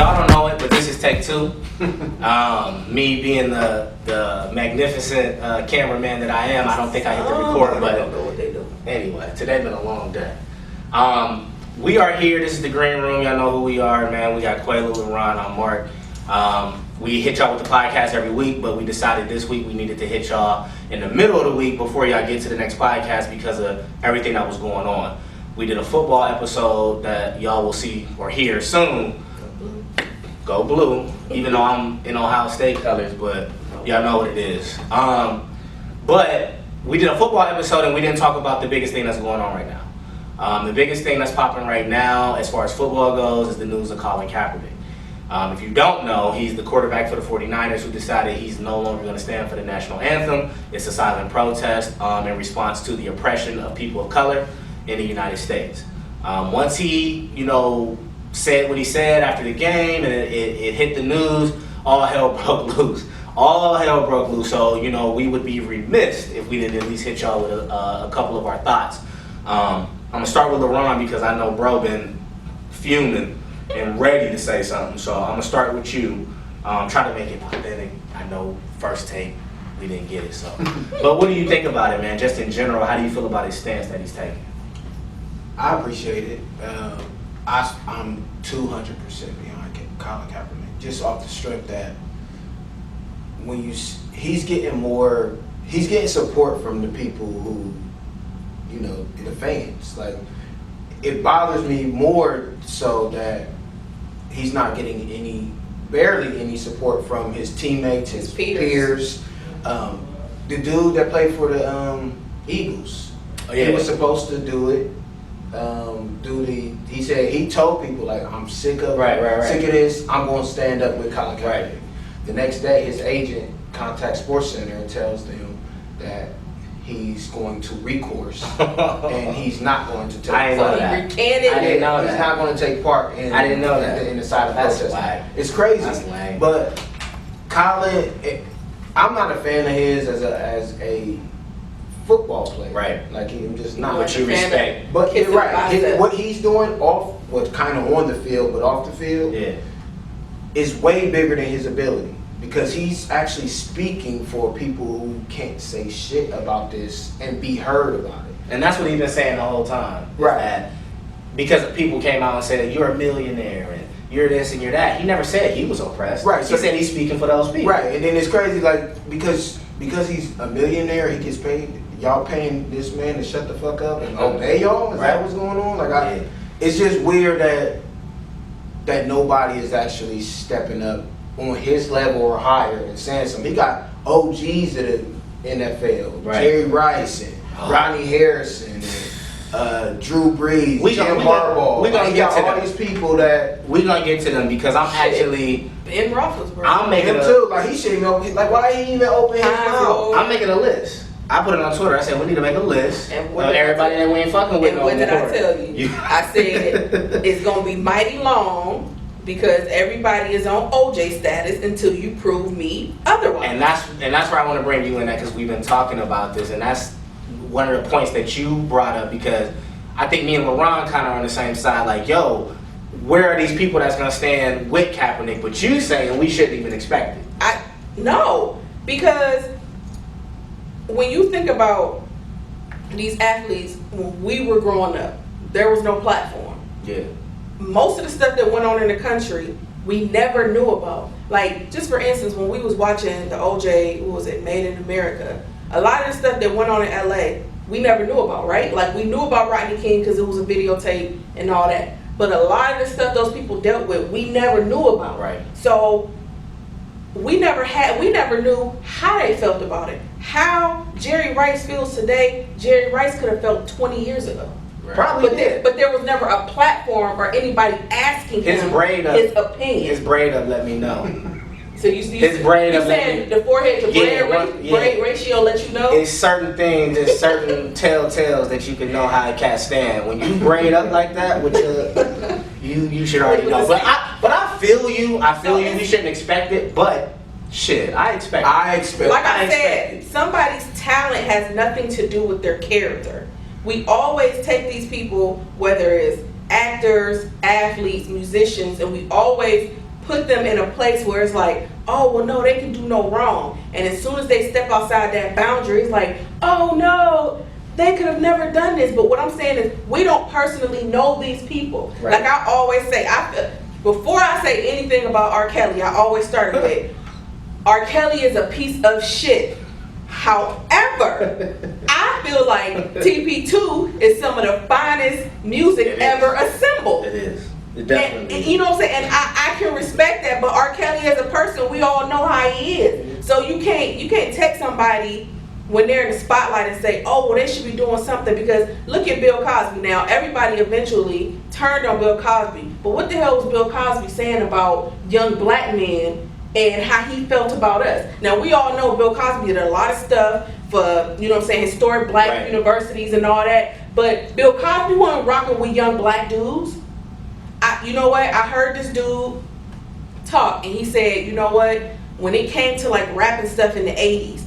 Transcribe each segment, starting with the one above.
Y'all don't know it, but this is take two. Me being the magnificent cameraman that I am, I don't think I hit the record button. I don't know what they do. Anyway, today's been a long day. We are here. This is the Green Room. Y'all know who we are, man. We got Quaalude and Ron. I'm Mark. We hit y'all with the podcast every week, but we decided this week we needed to hit y'all in the middle of the week before y'all get to the next podcast because of everything that was going on. We did a football episode that y'all will see or hear soon. Go Blue, even though I'm in Ohio State colors, but y'all know what it is. But we did a football episode and we didn't talk about the biggest thing that's going on right now. The biggest thing that's popping right now as far as football goes is the news of Colin Kaepernick. If you don't know, he's the quarterback for the 49ers who decided he's no longer going to stand for the national anthem. It's a silent protest in response to the oppression of people of color in the United States. Once he, said what he said after the game and it hit the news, all hell broke loose. All hell broke loose. So, we would be remiss if we didn't at least hit y'all with a couple of our thoughts. I'm going to start with LeRon because I know bro been fuming and ready to say something. So I'm going to start with you. Try to make it authentic. I know first take, we didn't get it. So, but what do you think about it, man? Just in general, how do you feel about his stance that he's taking? I appreciate it. I'm 200% behind Colin Kaepernick, just off the strength that when he's getting support from the people who, the fans. Like, it bothers me more so that he's not getting barely any support from his teammates, his peers. The dude that played for the Eagles, he was supposed to do it. He said he told people like, I'm sick of sick of this. I'm going to stand up with Colin Kaepernick. Right. The next day, his agent contacts SportsCenter and tells them that he's going to recourse and he's not going to take part. I didn't know that. He's not going to take part in. I didn't know that. In the silent protest. Whack. It's crazy. That's lame. But Colin, I'm not a fan of his as a football player. Right. Like, I'm just not. But you respect. But you're right. What he's doing kind of on the field, but off the field, is way bigger than his ability. Because he's actually speaking for people who can't say shit about this and be heard about it. And that's what he's been saying the whole time. Right. That because people came out and said, you're a millionaire and you're this and you're that. He never said he was oppressed. Right. He said he's speaking for those people. Right. And then it's crazy, like, because he's a millionaire, he gets paid. Y'all paying this man to shut the fuck up and obey y'all? Is that what's going on? Like, it's just weird that nobody is actually stepping up on his level or higher and saying something. He got OGs of the NFL, Jerry Rice and Rodney Harrison and Drew Brees, Jim Harbaugh. We're gonna get to all these people that we're gonna get to them because I'm actually Ben Roethlisberger. I'm making him too. Like, he shouldn't even, like, why he even open his mouth? I'm making a list. I put it on Twitter. I said we need to make a list of everybody that we ain't fucking with. And what did I tell you? I said it's gonna be mighty long. Because everybody is on OJ status until you prove me otherwise. And that's where I want to bring you in at because we've been talking about this, and that's one of the points that you brought up because I think me and LeRon kind of on the same side. Like, yo, where are these people that's gonna stand with Kaepernick? But you saying we shouldn't even expect it. No, because when you think about these athletes, when we were growing up, there was no platform. Yeah. Most of the stuff that went on in the country, we never knew about. Like, just for instance, when we was watching the OJ, what was it, Made in America, a lot of the stuff that went on in LA, we never knew about, right? Like, we knew about Rodney King because it was a videotape and all that. But a lot of the stuff those people dealt with, we never knew about. Right. So we never knew how they felt about it. How Jerry Rice feels today, Jerry Rice could have felt 20 years ago. Probably but there was never a platform or anybody asking him his opinion. His braid up let me know. So you his braid up let me the forehead to braid ratio let you know? It's certain things, it's certain telltales that you can know how a cat stand. When you braid up like that with your you should already know. But I feel you. We shouldn't expect it, but shit, I expect it. Like I said, somebody's talent has nothing to do with their character. We always take these people, whether it's actors, athletes, musicians, and we always put them in a place where it's like, oh, well, no, they can do no wrong. And as soon as they step outside that boundary, it's like, oh, no, they could have never done this. But what I'm saying is, we don't personally know these people. Right. Like I always say, before I say anything about R. Kelly, I always start with, R. Kelly is a piece of shit. However, I feel like TP2 is some of the finest music ever assembled. It is. It definitely And you know what I'm saying? And I can respect that, but R. Kelly as a person, we all know how he is. So you can't text somebody when they're in the spotlight and say, oh, well, they should be doing something, because look at Bill Cosby now. Everybody eventually turned on Bill Cosby. But what the hell was Bill Cosby saying about young black men and how he felt about us? Now, we all know Bill Cosby did a lot of stuff for, you know what I'm saying, historic black universities and all that. But Bill Cosby wasn't rocking with young black dudes. You know what? I heard this dude talk, and he said, you know what? When it came to like rap and stuff in the 80s,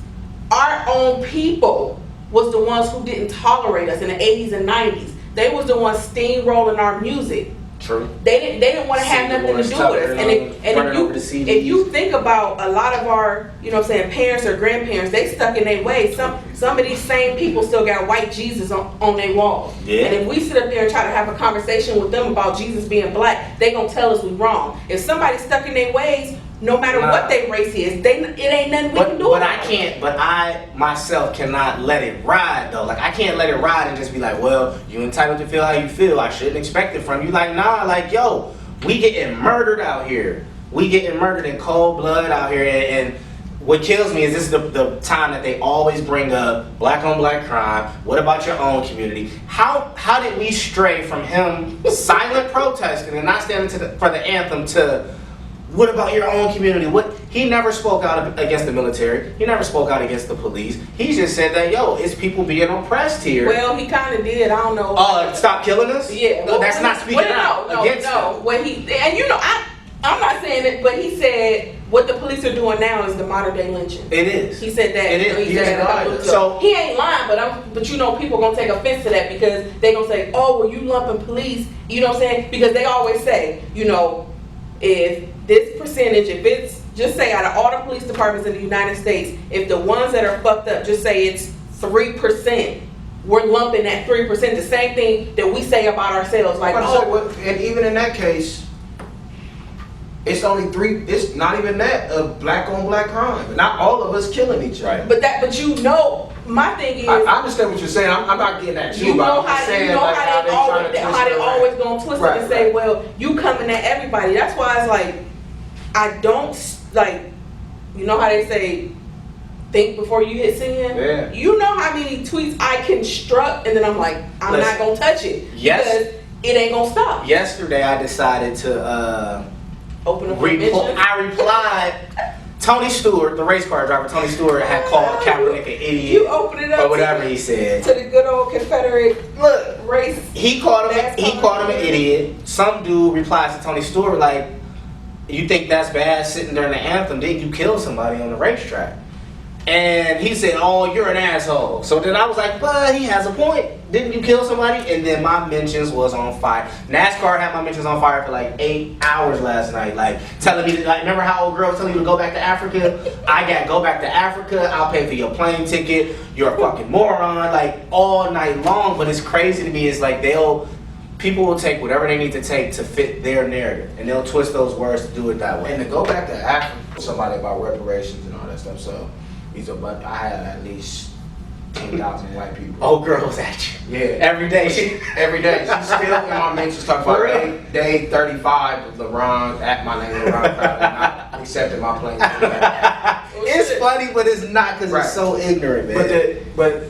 our own people was the ones who didn't tolerate us in the 80s and 90s. They was the ones steamrolling our music. True. They didn't want to have nothing to do with us. And if you think about a lot of our, you know what I'm saying, parents or grandparents, they stuck in their ways. Some of these same people still got white Jesus on their walls. Yeah. And if we sit up there and try to have a conversation with them about Jesus being black, they gonna tell us we wrong. If somebody's stuck in their ways, no matter what their race is, it ain't nothing we can do. But I myself cannot let it ride though. Like I can't let it ride and just be like, well, you entitled to feel how you feel. I shouldn't expect it from you. Like, nah, like, yo, we getting murdered out here. We getting murdered in cold blood out here. And what kills me is this is the time that they always bring up black on black crime. What about your own community? How did we stray from him silent protesting and not standing for the anthem to what about your own community? He never spoke out against the military. He never spoke out against the police. He just said that, yo, it's people being oppressed here. Well, he kind of did. I don't know. Stop killing us? Yeah. No, that's not speaking out against them. When and you know, I'm not saying it, but he said what the police are doing now is the modern day lynching. It is. He said that. It is. He said that so he ain't lying, but you know, people gonna take offense to that because they gonna say, oh, well, you lumping police. You know what I'm saying? Because they always say, you know, if this percentage, if it's, just say out of all the police departments in the United States, if the ones that are fucked up, just say it's 3%, we're lumping that 3%, the same thing that we say about ourselves. Like, and even in that case, it's only it's not even that of black on black crime. Not all of us killing each other. Right. But you know, my thing is, I understand what you're saying. I'm not getting at you. You know how they always gonna twist it and say, well, you coming at everybody. That's why it's like, I don't like, you know how they say, think before you hit send? Yeah. You know how many tweets I construct and then I'm like, I'm not gonna touch it. Yes. Because it ain't gonna stop. Yesterday I decided to open up I replied. Tony Stewart, the race car driver, Tony Stewart had called Kaepernick an idiot. You open it up or whatever he said. To the good old Confederate race. He called him an idiot. Some dude replies to Tony Stewart like, you think that's bad sitting during the anthem? Didn't you kill somebody on the racetrack? And he said, oh, you're an asshole. So then I was like, but he has a point. Didn't you kill somebody? And then my mentions was on fire. NASCAR had my mentions on fire for like 8 hours last night. Like telling me, like, remember how old girl was telling you to go back to Africa? I got go back to Africa. I'll pay for your plane ticket. You're a fucking moron. Like all night long. But it's crazy to me. It's like people will take whatever they need to take to fit their narrative. And they'll twist those words to do it that way. And to go back to Africa, somebody about reparations and all that stuff. So I had at least 10,000 white people. Old girl was at you. Yeah. Every day. Every day. She's still in my mentions talking about day 35 of LeBron, at my name LeBron Crowder, not accepting my plane. It's funny, but it's not because it's so ignorant, man. But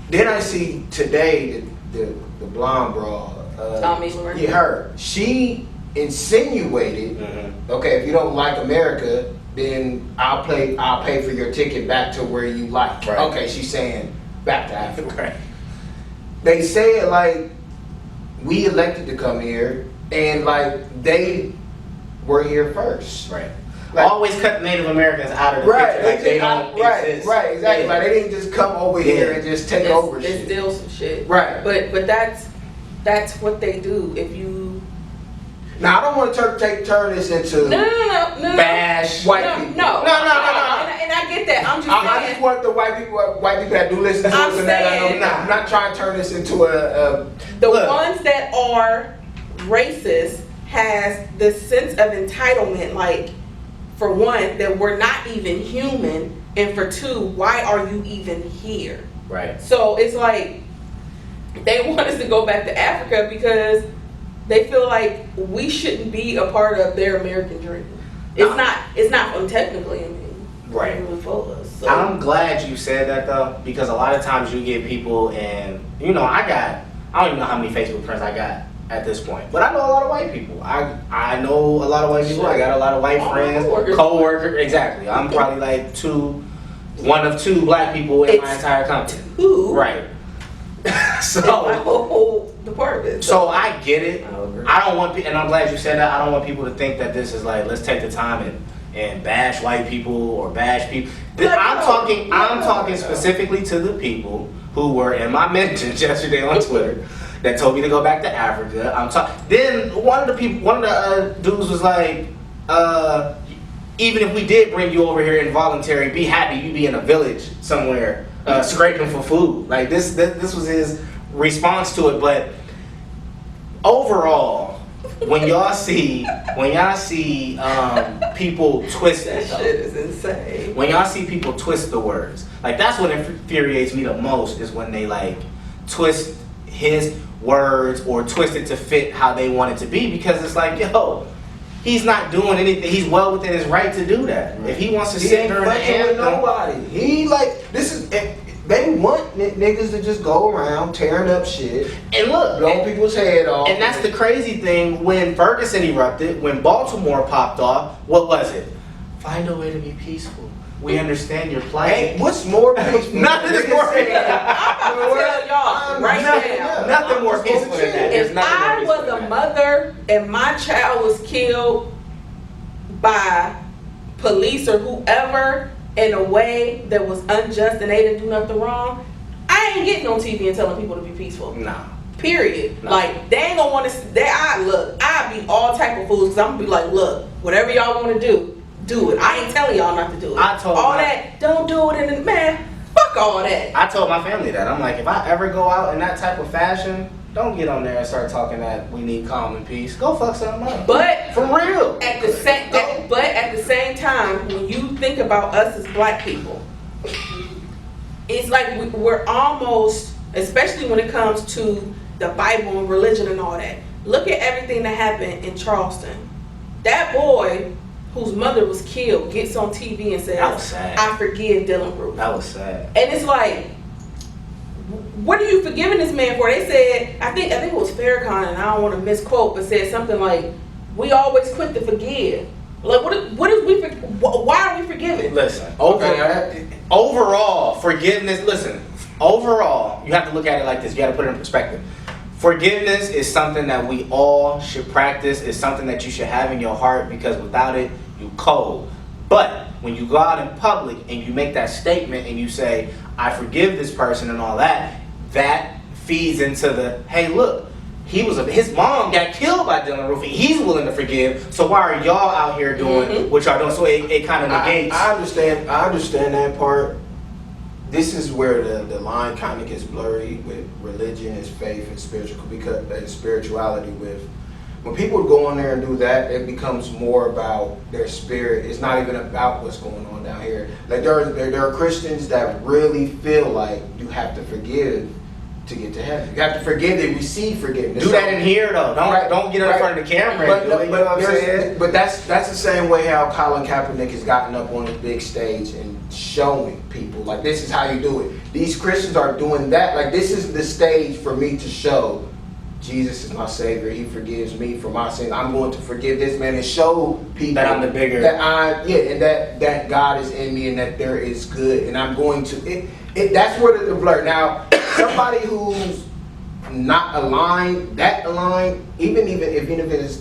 then I see today the blonde broad. Her. She insinuated, okay, if you don't like America, then I'll pay for your ticket back to where you like. Right. Okay, she's saying back to Africa. Right. They say it like we elected to come here and like they were here first. Right. Like, always cut Native Americans out of the picture. Like they don't exist. Right, exactly. Like they didn't just come over here and just take over shit. They steal some shit. Right. But that's what they do. If you Now I don't want to turn this into No. bash white people. No. And I get that. I'm just I saying. just want the white people that do listen to us and that I know. I'm not trying to turn this into a the ones that are racist has this sense of entitlement, like, for one, that we're not even human, and for two, why are you even here? Right. So it's like they want us to go back to Africa because they feel like we shouldn't be a part of their American dream. It's not technically, I mean, right. Really for us. So. I'm glad you said that though, because a lot of times you get people, and you know, I don't even know how many Facebook friends I got at this point, but I know a lot of white people. I know a lot of white people. I got a lot of white friends, co-workers. Exactly. I'm probably like one of two black people in my entire company. Two. Right. So my whole department. So I get it. I don't want, and I'm glad you said that. I don't want people to think that this is like, let's take the time and bash white people or bash people. I'm talking specifically to the people who were in my mentions yesterday on Twitter that told me to go back to Africa. Then one of the dudes was like, even if we did bring you over here involuntary, be happy you be in a village somewhere scraping for food. Like this was his response to it. But overall, when y'all see people twist that shit is insane. When y'all see people twist the words, like that's what infuriates me the most, is when they like twist his words or twist it to fit how they want it to be, because it's like, yo, he's not doing anything. He's well within his right to do that. Right. If he wants to sit during the anthem, nobody. He like this is. They want niggas to just go around tearing up shit and look, blow people's head off. And that's the crazy thing. When Ferguson erupted, when Baltimore popped off, what was it? Find a way to be peaceful. We understand your plight. Hey, what's more peaceful? Nothing is more peaceful. I'm gonna tell y'all right now. Nothing more peaceful than that. If I was a mother and my child was killed by police or whoever in a way that was unjust and they didn't do nothing wrong, I ain't getting on TV and telling people to be peaceful. Nah. Period. Nah. Like, they ain't gonna want to. I be all type of fools, because I'm gonna be like, look, whatever y'all want to do it. I ain't telling y'all not to do it. I told that, don't do it, and man, fuck all that. I told my family that. I'm like, if I ever go out in that type of fashion, don't get on there and start talking that we need calm and peace. Go fuck something up. But for real. At the same time, when you think about us as black people, it's like we're almost, especially when it comes to the Bible and religion and all that. Look at everything that happened in Charleston. That boy whose mother was killed gets on TV and says, that was sad. I forgive Dylan Bruce. That was sad. And it's like, what are you forgiving this man for? They said, I think it was Farrakhan, and I don't want to misquote, but said something like, we always quick to forgive. Like, why are we forgiving? Listen, overall, forgiveness, overall, you have to look at it like this. You got to put it in perspective. Forgiveness is something that we all should practice. It's something that you should have in your heart, because without it, you cold. But when you go out in public and you make that statement and you say, I forgive this person and all that, that feeds into the, hey, look, his mom got killed by Dylan Roof. He's willing to forgive. So why are y'all out here doing what y'all doing? So it kind of negates. I understand that part. This is where the line kind of gets blurry with religion, is faith, and spirituality. With when people go on there and do that, it becomes more about their spirit. It's not even about what's going on down here. Like there are Christians that really feel like you have to forgive to get to heaven. You have to forgive and receive forgiveness. Do that in here though. Don't get in front of the camera. But that's the same way how Colin Kaepernick has gotten up on the big stage and showing people, like, this is how you do it. These Christians are doing that. Like, this is the stage for me to show Jesus is my Savior. He forgives me for my sins. I'm going to forgive this man and show people that I'm the bigger. And that God is in me and that there is good. And I'm going to that's where the blur. Now, somebody who's not aligned, even if it's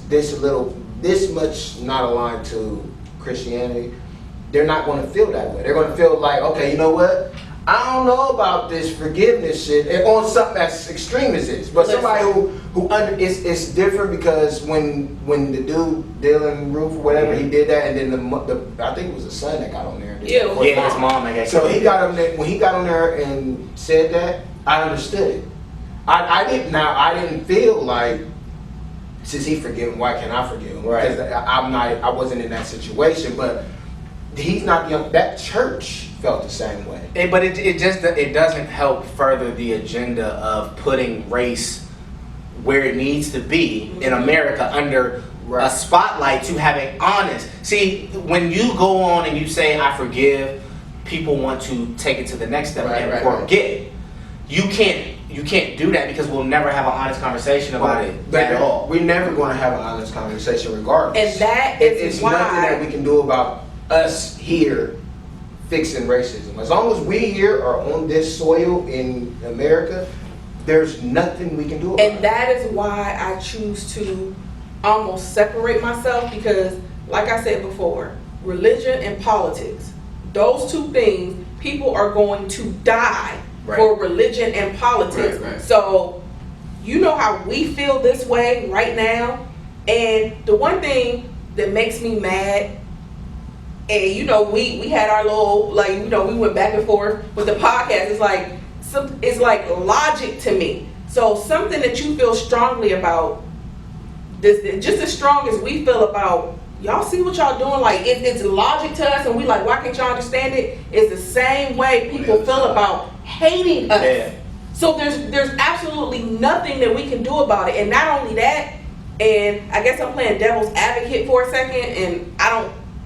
this much not aligned to Christianity, they're not going to feel that way. They're going to feel like, okay, you know what? I don't know about this forgiveness shit and on something as extreme as this. But somebody who it's different because when the dude Dylan Roof or whatever he did that, and then the I think it was the son that got on there. Yeah, his mom. I guess. So he got on there when he got on there and said that. I understood it. I didn't feel like, since he forgiven, why can't I forgive him? Right. Because I wasn't in that situation, but he's not young. That church felt the same way. But it doesn't help further the agenda of putting race where it needs to be in America under a spotlight to have it honest. See, when you go on and you say I forgive, people want to take it to the next step and forget. You can't do that because we'll never have an honest conversation about it at all. We're never going to have an honest conversation regardless. And that is it's why nothing that we can do about us here fixing racism. As long as we here are on this soil in America, there's nothing we can do about it. And that is why I choose to almost separate myself, because like I said before, religion and politics, those two things, people are going to die for religion and politics. So you know how we feel this way right now. And the one thing that makes me mad, and you know, we had our little, like, you know, we went back and forth with the podcast. It's like logic to me. So something that you feel strongly about, this just as strong as we feel about, y'all see what y'all doing, like it's logic to us, and we like, why can't y'all understand it? It's the same way people feel about hating us. Yeah. So there's absolutely nothing that we can do about it. And not only that, and I guess I'm playing devil's advocate for a second,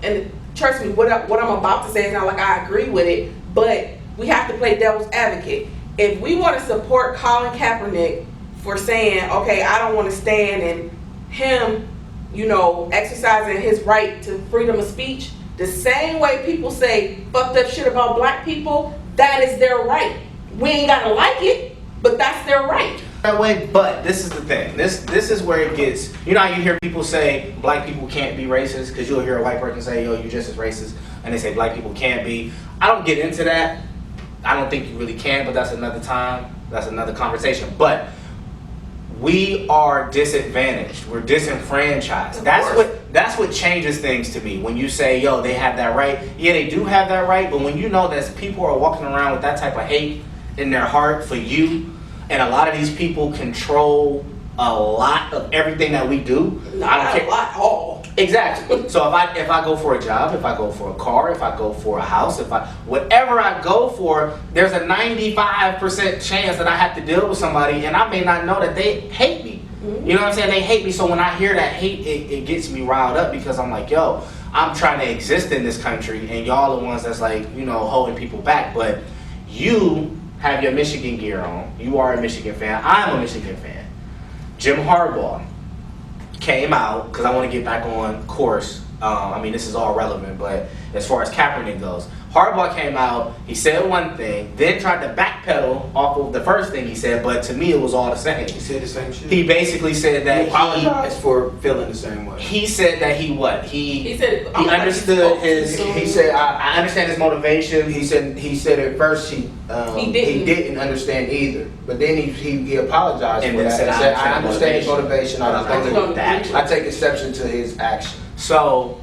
and trust me, what I'm about to say is not like I agree with it, but we have to play devil's advocate. If we want to support Colin Kaepernick for saying, okay, I don't want to stand in him, you know, exercising his right to freedom of speech, the same way people say fucked up shit about black people, that is their right. We ain't gotta like it, but that's their right. That way, but this is the thing. This is where it gets. You know how you hear people say black people can't be racist, because you'll hear a white person say, "Yo, you just as racist," and they say black people can't be. I don't get into that. I don't think you really can, but that's another time. That's another conversation. But we are disadvantaged. We're disenfranchised. That's what changes things to me. When you say, yo, they have that right. Yeah, they do have that right. But when you know that people are walking around with that type of hate in their heart for you, and a lot of these people control a lot of everything that we do. Not a lot, all. Exactly. So if I go for a job, if I go for a car, if I go for a house, whatever I go for, there's a 95% chance that I have to deal with somebody, and I may not know that they hate me. You know what I'm saying? They hate me. So when I hear that hate, it gets me riled up, because I'm like, yo, I'm trying to exist in this country, and y'all are the ones that's like, you know, holding people back. But you have your Michigan gear on. You are a Michigan fan. I'm a Michigan fan. Jim Harbaugh came out, because I want to get back on course. I mean, this is all relevant, but as far as Kaepernick goes, Harbaugh came out, he said one thing, then tried to backpedal off of the first thing he said, but to me it was all the same. He said the same shit. He basically said that he apologized for feeling the same way. He said that he said he understood his. He said I understand his motivation. He said at first he didn't understand either, but then he apologized and for then that. said, I understand his motivation. I take exception to his action. So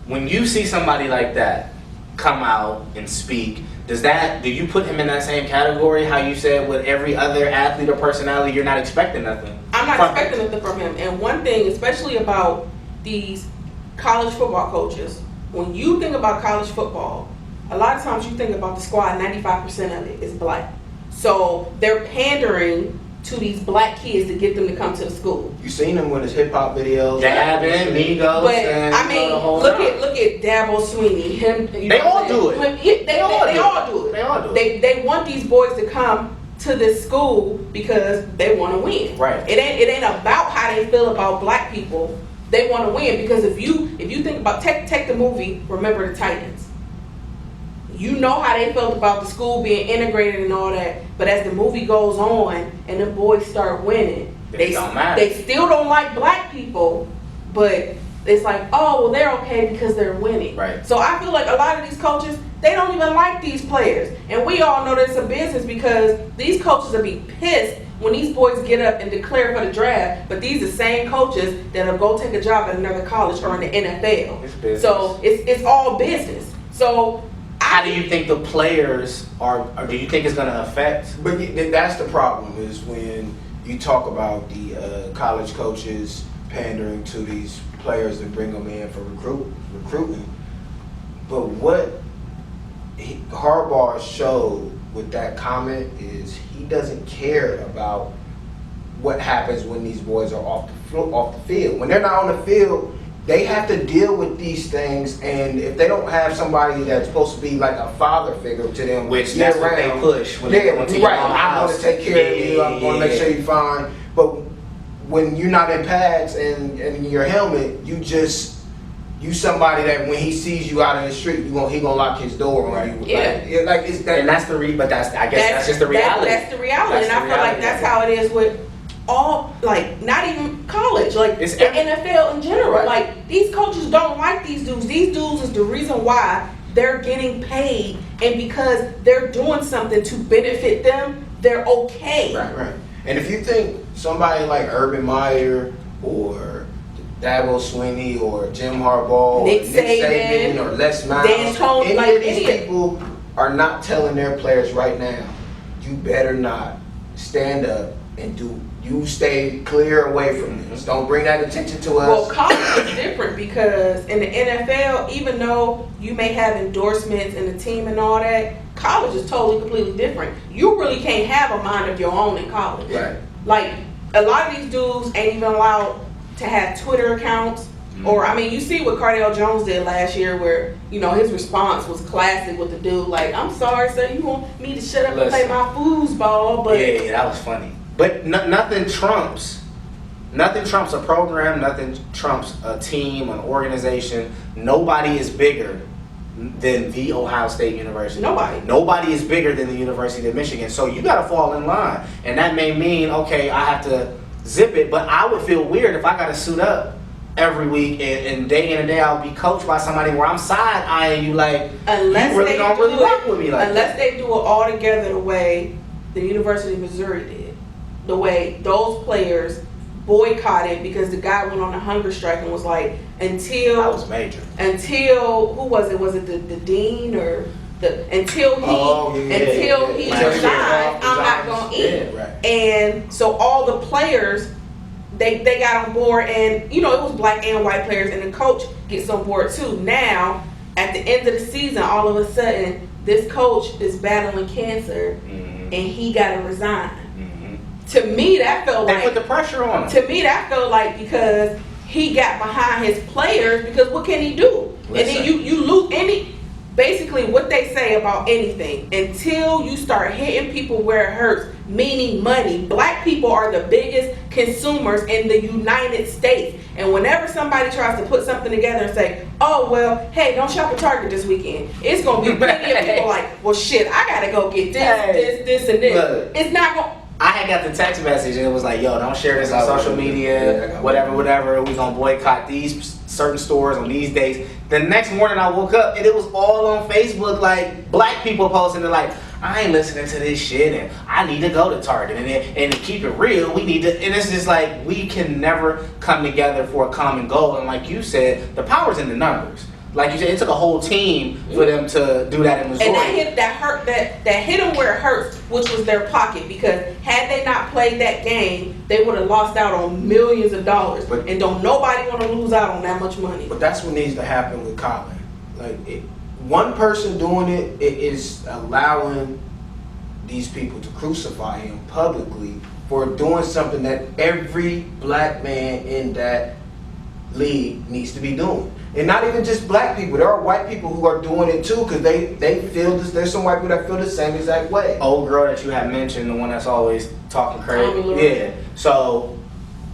when you see somebody like that come out and speak, do you put him in that same category? How you said with every other athlete or personality, you're not expecting nothing. I'm not expecting nothing from him. And one thing, especially about these college football coaches, when you think about college football, a lot of times you think about the squad, 95% of it is black. So they're pandering to these black kids to get them to come to the school. You seen him with his hip hop videos, dabbing, Migos, but and I mean, look at Dabo Sweeney. Him, they all do it. They all do it. They all do it. They want these boys to come to this school because they want to win. Right. It ain't about how they feel about black people. They want to win, because if you think about take the movie Remember the Titans. You know how they felt about the school being integrated and all that, but as the movie goes on and the boys start winning, they don't matter. They still don't like black people, but it's like, oh, well, they're okay because they're winning. Right. So I feel like a lot of these coaches, they don't even like these players. And we all know that it's a business because these coaches will be pissed when these boys get up and declare for the draft, but these are the same coaches that'll go take a job at another college or in the NFL. It's business. So it's all business. So how do you think the players are, or do you think it's going to affect? But that's the problem, is when you talk about the college coaches pandering to these players and bring them in for recruiting. But what Harbaugh showed with that comment is he doesn't care about what happens when these boys are off the field. When they're not on the field, they have to deal with these things, and if they don't have somebody that's supposed to be like a father figure to them, Which that's what they push when they go to right. I'm going to take care of you. I'm going to make sure you're fine. But when you're not in pads and in your helmet, you somebody that when he sees you out in the street, he gonna lock his door on you. Yeah. Like it's that. And that's the but that's just the reality. That's the reality, and I feel like that's how it is with all, like, not even college, like It's the NFL in general. Right. Like, these coaches don't like these dudes. These dudes is the reason why they're getting paid, and because they're doing something to benefit them, they're okay. Right. And if you think somebody like Urban Meyer or Dabo Swinney or Jim Harbaugh, Nick or Saban, or Les Miles, Dan Tony, any like of these people are not telling their players right now, you better not stand up and you stay clear away from this. Don't bring that attention to us. Well, college is different because in the NFL, even though you may have endorsements and the team and all that, college is totally, completely different. You really can't have a mind of your own in college. Right. Like, a lot of these dudes ain't even allowed to have Twitter accounts. Or, I mean, you see what Cardale Jones did last year where, his response was classic with the dude, like, I'm sorry, sir, you want me to shut up and play my foosball, but... Yeah, that was funny. But nothing trumps a program, nothing trumps a team, an organization. Nobody is bigger than the Ohio State University. Nobody is bigger than the University of Michigan. So you got to fall in line. And that may mean, okay, I have to zip it, but I would feel weird if I got to suit up every week and day in and day out be coached by somebody where I'm side eyeing you like, unless you really don't really rock with me like unless that. they do it all together the way the University of Missouri did. The way those players boycotted because the guy went on a hunger strike and was like, until That was major. who was it? Was it the dean or until he resigns, I'm not gonna eat. Yeah, right. And so all the players, they got on board, and it was black and white players, and the coach gets on board too. Now at the end of the season, all of a sudden this coach is battling cancer, and he got to resign. To me, that felt like... They put the pressure on him. To me, that felt like because he got behind his players, because what can he do? Listen. And then you lose any... Basically, what they say about anything, until you start hitting people where it hurts, meaning money, black people are the biggest consumers in the United States. And whenever somebody tries to put something together and say, oh, well, hey, don't shop at Target this weekend, it's going to be plenty of people like, well, shit, I got to go get this, and this. Look. It's not going to... I had got the text message and it was like, yo, don't share this on social media, whatever, we gonna boycott these certain stores on these days. The next morning I woke up and it was all on Facebook, like black people posting it like, I ain't listening to this shit and I need to go to Target and to keep it real, we need to, and it's just like, we can never come together for a common goal. And like you said, the power's in the numbers. Like you said, it took a whole team for them to do that in Missouri. And that hit them where it hurts, which was their pocket. Because had they not played that game, they would have lost out on millions of dollars. And don't nobody want to lose out on that much money. But that's what needs to happen with Colin. Like, one person doing it is allowing these people to crucify him publicly for doing something that every black man in that league needs to be doing. And not even just black people. There are white people who are doing it too, because they feel this. There's some white people that feel the same exact way. Old girl that you had mentioned, the one that's always talking crazy. Yeah. So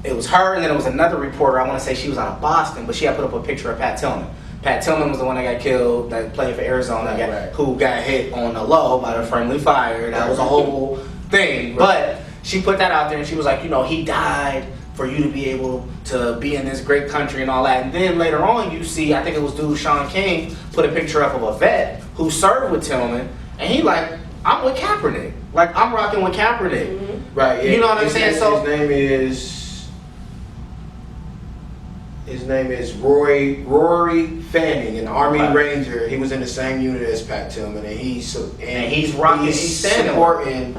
it was her, and then it was another reporter. I want to say she was out of Boston, but she had put up a picture of Pat Tillman. Pat Tillman was the one that got killed, that played for Arizona, who got hit on the low by the friendly fire. That was a whole thing. But she put that out there, and she was like, he died for you to be able to be in this great country and all that. And then later on, you see, I think it was dude Sean King put a picture up of a vet who served with Tillman, and he like, I'm with Kaepernick. Like, I'm rocking with Kaepernick. Mm-hmm. Right. Yeah. You know what I'm saying? So his name is Rory Fanning, an Army Right. Ranger. He was in the same unit as Pat Tillman, and he's rocking. He's supporting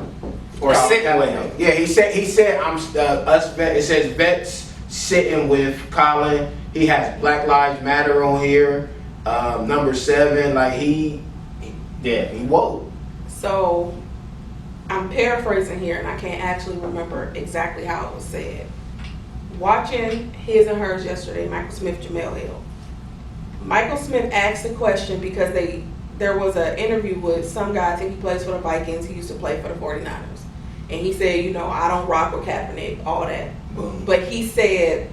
or sitting with him. Yeah, he said I'm us vet. It says vets sitting with Colin. He has Black Lives Matter on here. Number 7, like he woke. So I'm paraphrasing here, and I can't actually remember exactly how it was said. Watching His and Hers yesterday, Michael Smith, Jamel Hill. Michael Smith asked a question because there was an interview with some guy, I think he plays for the Vikings, he used to play for the 49ers. And he said, you know, I don't rock with Kaepernick, all that. Boom. But he said,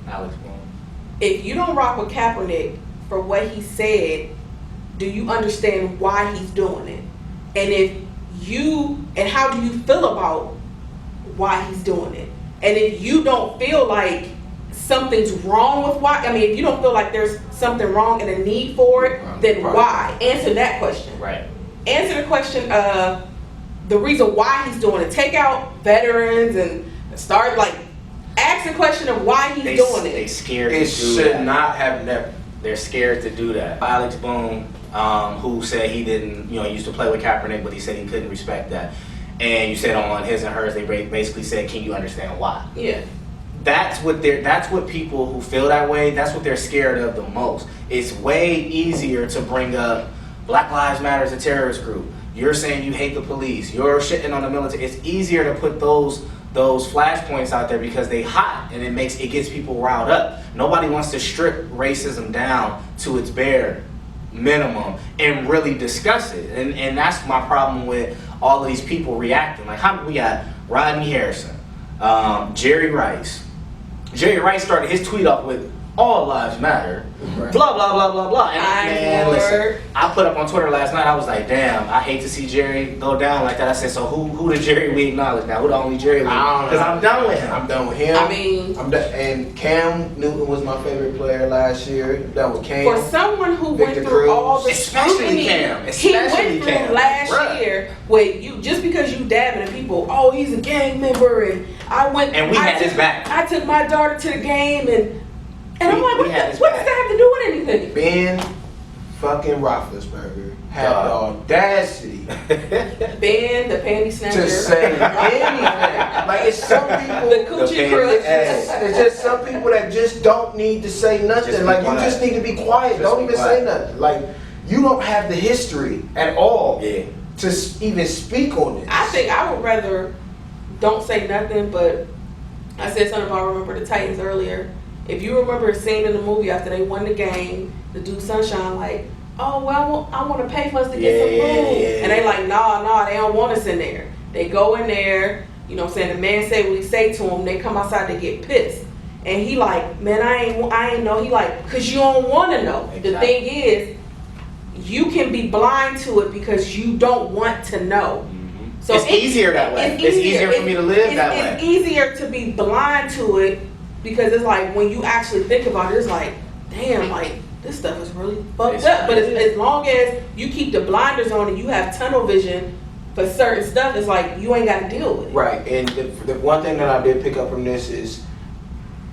Alex Boone. if you don't rock with Kaepernick for what he said, do you understand why he's doing it? And how do you feel about why he's doing it? And if you don't feel like something's wrong with if you don't feel like there's something wrong and a need for it, then why? Answer that question. Right. Answer the question of the reason why he's doing it. Take out veterans and start ask the question of why he's doing They it. scared It to do should that. not have never. They're scared to do that. Alex Boone, who said he didn't, used to play with Kaepernick, but he said he couldn't respect that. And you said on His and Hers, they basically said, "Can you understand why?" Yeah. That's what people who feel that way. That's what they're scared of the most. It's way easier to bring up Black Lives Matter as a terrorist group. You're saying you hate the police. You're shitting on the military. It's easier to put those flashpoints out there because they hot and it gets people riled up. Nobody wants to strip racism down to its bare minimum and really discuss it. And that's my problem with all of these people reacting. Like, we got Rodney Harrison, Jerry Rice. Jerry Rice started his tweet off with "All lives matter," Right. blah blah blah blah blah. And man, listen, Lord. I put up on Twitter last night. I was like, damn, I hate to see Jerry go down like that. I said, so who the Jerry we acknowledge now? Who the only Jerry we? Because I'm done with him. I'm done with him. I mean, I'm done. And Cam Newton was my favorite player last year. I'm done with Cam. for someone who Victor went through Cruz. all the Especially scrutiny Cam. he Especially went through Cam. last Bruh. year, with you just because you dabbing at people, oh, he's a gang member, and we had his back. I took my daughter to the game, and I'm like, we had his what does back. that have to do with anything? Ben fucking Roethlisberger had the audacity Ben, the panty snatcher, to say anything. Like, it's some people. the coochie crush. It's just some people that just don't need to say nothing. Just be Like, you quiet. just need to be quiet. Just Don't be even quiet. say nothing. Like, you don't have the history at all Yeah. to even speak on this. I think I would rather don't say nothing, but I said something about Remember the Titans earlier. If you remember a scene in the movie after they won the game, the dude Sunshine like, oh, well, I want to pay for us to get some food. Yeah. And they like, nah, they don't want us in there. They go in there, you know what I'm saying, the man say what he say to him, they come outside, they get pissed. And he like, man, I ain't know. He like, because you don't want to know. Exactly. The thing is, you can be blind to it because you don't want to know. So It's easier that way. It's easier for me to live that way. It's easier to be blind to it because it's like when you actually think about it, it's like, damn, like this stuff is really fucked up. But as long as you keep the blinders on and you have tunnel vision for certain stuff, it's like you ain't got to deal with it. Right, and the one thing that I did pick up from this is,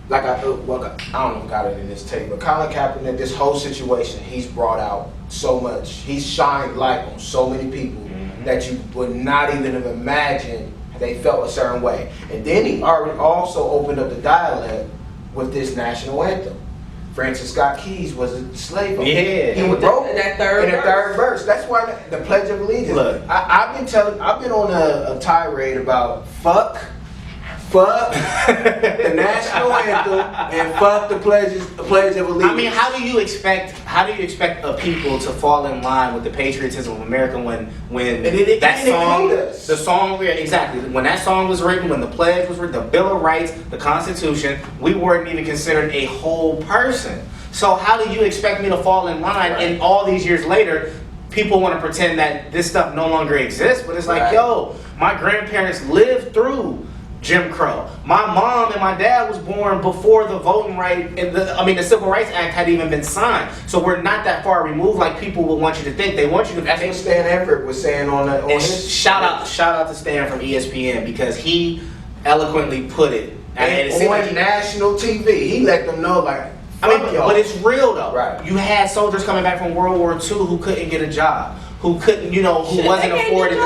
like I don't know if I got it in this tape, but Colin Kaepernick, this whole situation, he's brought out so much. He's shined light on so many people that you would not even have imagined they felt a certain way. And then he already also opened up the dialogue with this national anthem. Francis Scott Keys was a slave owner. Yeah. He wrote That third in the third verse. That's why the Pledge of Allegiance. Look. I've been on a tirade about fuck the national anthem and fuck the Pledge of Allegiance. I mean, how do you expect a people to fall in line with the patriotism of America when it that can't song, include us. the song, exactly, when that song was written, when the pledge was written, the Bill of Rights, the Constitution, we weren't even considered a whole person. So how do you expect me to fall in line? Right. And all these years later, people want to pretend that this stuff no longer exists, but it's like, Right. yo, my grandparents lived through Jim Crow. My mom and my dad was born before the voting right and the Civil Rights Act had even been signed. So we're not that far removed like people would want you to think. They want you to That's what Stan Everett was saying on his shout out to Stan from ESPN because he eloquently put it. And on like national TV, he let them know like. But it's real though. Right. You had soldiers coming back from World War II who couldn't get a job, who couldn't, who wasn't afforded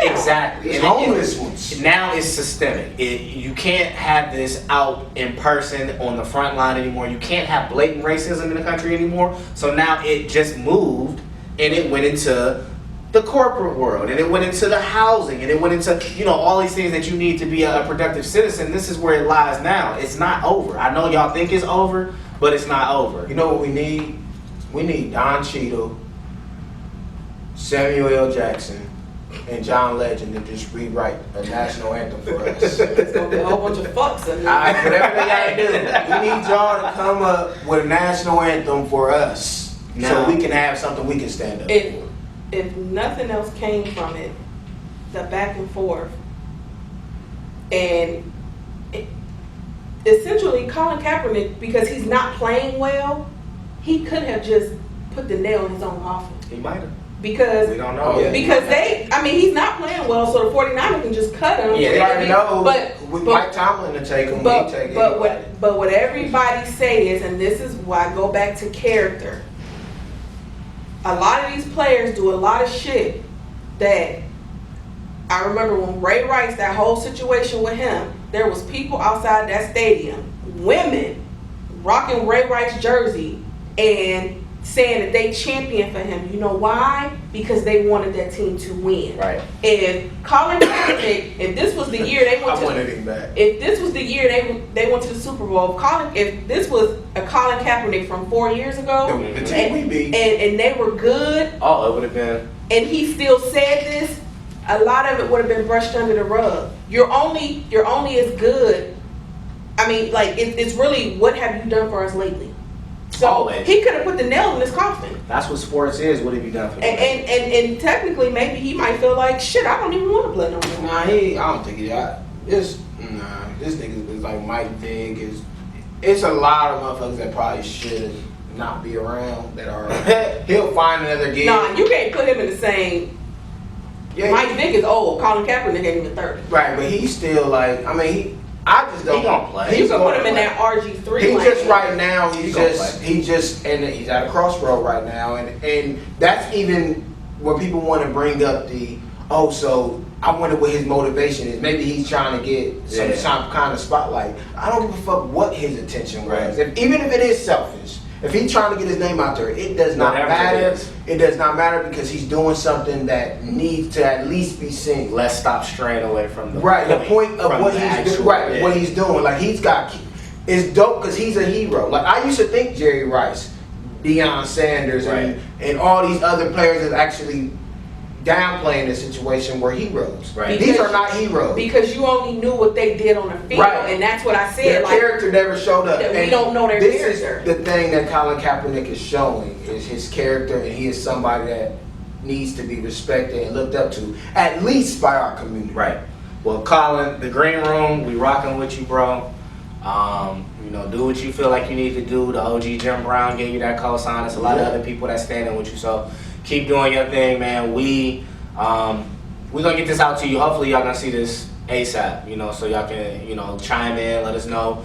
exactly. It's homeless ones. Now it's systemic. You can't have this out in person on the front line anymore. You can't have blatant racism in the country anymore. So now it just moved and it went into the corporate world and it went into the housing and it went into all these things that you need to be a productive citizen. This is where it lies now. It's not over. I know y'all think it's over, but it's not over. You know what we need? We need Don Cheadle, Samuel L. Jackson, and John Legend to just rewrite a national anthem for us. It's gonna be a whole bunch of fucks in there. Alright, whatever they gotta do. We need y'all to come up with a national anthem for us, so we can have something we can stand up for. If nothing else came from it, the back and forth, and essentially Colin Kaepernick, because he's not playing well, he could have just put the nail in his own coffin. He might have. Because we don't know. Because he's not playing well, so the 49ers can just cut him. Yeah, they already know. But Mike Tomlin to take him. But what everybody say is, and this is why I go back to character. A lot of these players do a lot of shit that I remember when Ray Rice, that whole situation with him, there was people outside that stadium, women, rocking Ray Rice jersey and saying that they championed for him. You know why? Because they wanted that team to win. Right. If Colin Kaepernick, if this was the year they went I wanted him back. If this was the year they went to the Super Bowl, if this was a Colin Kaepernick from 4 years ago, the team we beat, and they were good, it would have been. and he still said this, a lot of it would have been brushed under the rug. You're only as good. I mean, like it's really what have you done for us lately? So Always. he could have put the nail in his coffin. That's what sports is. What have you done for me? And technically, maybe he might feel like shit. I don't even want to play no more. Nah, I don't think he. This nigga is like Mike Vick. It's a lot of motherfuckers that probably should not be around that are. He'll find another gig. Nah, you can't put him in the same. Yeah, Mike Vick is old. Colin Kaepernick ain't even 30. Right, but he's still like. I mean, I just don't. He gonna play. You can put him in that RG3. He lane. just right now. He's he's at a crossroad right now, and that's even where people want to bring up so I wonder what his motivation is. Maybe he's trying to get some kind of spotlight. I don't give a fuck what his intention was. Even if it is selfish, if he's trying to get his name out there, it does not matter. It does not matter because he's doing something that needs to at least be seen. Let's stop straying away from the the point of what he's doing. What he's doing. Like it's dope because he's a hero. Like I used to think Jerry Rice, Deion Sanders, and all these other players that actually downplaying the situation were heroes. Right. These are not heroes. Because you only knew what they did on the field, and that's what I said. Their character never showed up. We don't know their character. This is the thing that Colin Kaepernick is showing is his character, and he is somebody that needs to be respected and looked up to, at least by our community. Right. Well, Colin, the Green Room, we rocking with you, bro. Do what you feel like you need to do. The OG Jim Brown gave you that cosign. There's a lot of other people that standing with you. So keep doing your thing, man. We gonna get this out to you. Hopefully y'all gonna see this ASAP, so y'all can, chime in, let us know.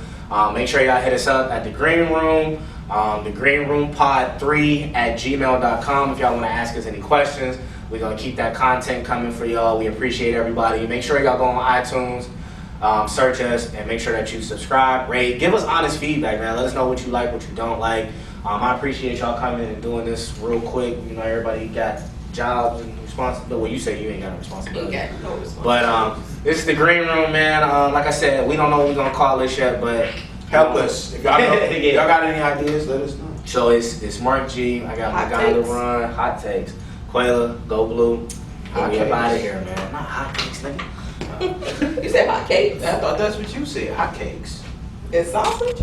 Make sure y'all hit us up at the Green Room, the Green Room Pod 3 at gmail.com if y'all wanna ask us any questions. We're gonna keep that content coming for y'all. We appreciate everybody. Make sure y'all go on iTunes, search us, and make sure that you subscribe, rate, give us honest feedback, man. Let us know what you like, what you don't like. I appreciate y'all coming and doing this real quick. Everybody got jobs and responsibility. Well, you say you ain't got no responsibility. Ain't got no responsibility. But this is the Green Room, man. Like I said, we don't know what we're gonna call this yet, but help us. If y'all got any ideas, let us know. So it's Mark G. I got my guy LeRon. Hot takes. Quayla, go blue. We up out of here, man. Not hot takes, nigga. You said hot cakes. I thought that's what you said. Hot cakes. And sausage?